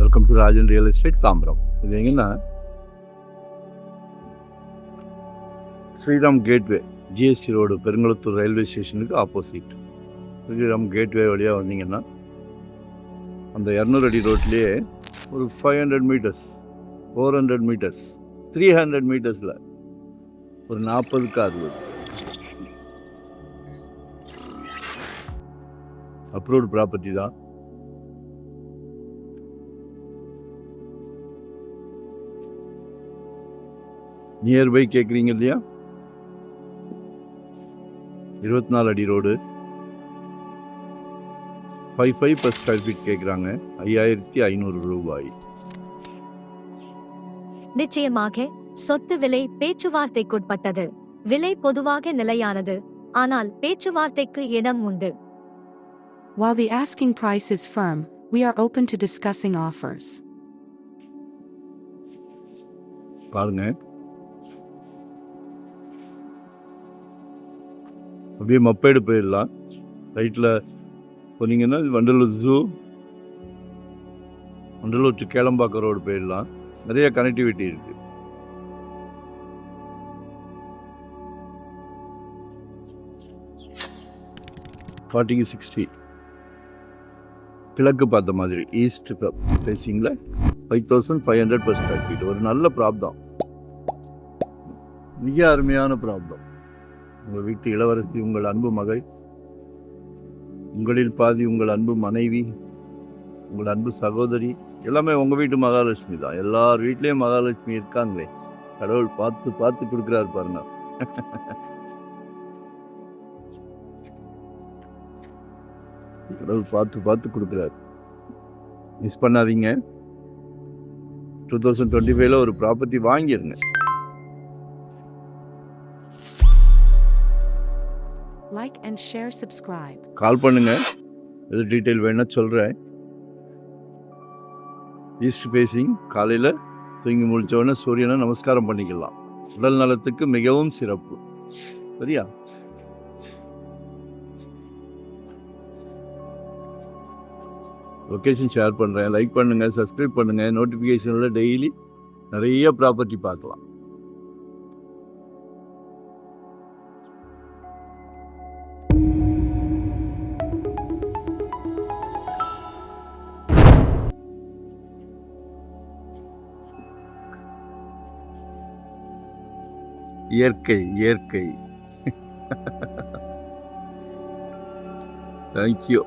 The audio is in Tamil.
Welcome to Rajan real estate Tambaram. இது எங்கன்னா Sriram gateway, GST road, Perungalathur railway ஸ்டேஷனுக்கு ஆப்போசிட். ஸ்ரீராம் கேட்வே வழியாக வந்தீங்கன்னா அந்த 200 அடி ரோட்லேயே ஒரு 500 மீட்டர்ஸ், 400 மீட்டர்ஸ், 300 மீட்டர்ஸில் ஒரு 40க்கு 60 அப்ரூவ்டு ப்ராப்பர்ட்டி தான். நியர்பை கேட்குறீங்க இல்லையா? 24 அடி ரோடு, 55 per ஸ்கொயர் ஃபீட் கேட்குறாங்க, 5500 ரூபாய். நிச்சயமாக சொத்து விலை பேச்சுவார்த்தைக்குட்பட்டது. விலை பொதுவாக நிலையானது, ஆனால் பேச்சுவார்த்தைக்கு இடம் உண்டு. While the asking price is firm, we are open to discussing offers. பாருங்க, அப்படியே மப்பேடு போயிடலாம். ரைட்டில் போனீங்கன்னா Vandalur zoo, Vandalur to Kelambakkam road போயிடலாம். நிறைய கனெக்டிவிட்டி இருக்குது. ஃபார்ட்டிக்கு 60 கிழக்கு பார்த்த மாதிரி, ஈஸ்ட் ஃபேஸிங்கில் 5500 per ஸ்கொயர் ஃபீட். ஒரு நல்ல ப்ராப்ளம், மிக அருமையான ப்ராப்ளம். உங்கள் வீட்டு இளவரசி, உங்கள் அன்பு மகள், உங்களில் பாதி உங்கள் அன்பு மனைவி, உங்கள் அன்பு சகோதரி, எல்லாமே உங்கள் வீட்டு மகாலட்சுமி தான். எல்லார் வீட்லேயும் மகாலட்சுமி இருக்காங்களே. கடவுள் பார்த்து பார்த்து கொடுக்குறாரு பாருங்க. கடவுள் பார்த்து பார்த்து கொடுக்குறாரு. மிஸ் பண்ணாதீங்க. 2025 ஒரு ப்ராப்பர்ட்டி வாங்கிருங்க. Like and share, subscribe. Call பண்ணுங்க, எது டீட்டெயில் வேணும்னா சொல்கிறேன். ஈஸ்ட் ஃபேஸிங், காலையில் தூங்கி முழிச்சோடனே சூரியனை நமஸ்காரம் பண்ணிக்கலாம். உடல் நலத்துக்கு மிகவும் சிறப்பு. சரியா? லொக்கேஷன் ஷேர் பண்ணுறேன். லைக் பண்ணுங்கள், சப்ஸ்கிரைப் பண்ணுங்கள். நோட்டிஃபிகேஷனில் டெய்லி நிறைய ப்ராப்பர்ட்டி பார்க்கலாம். இயற்கை இயற்கை. தேங்க்யூ.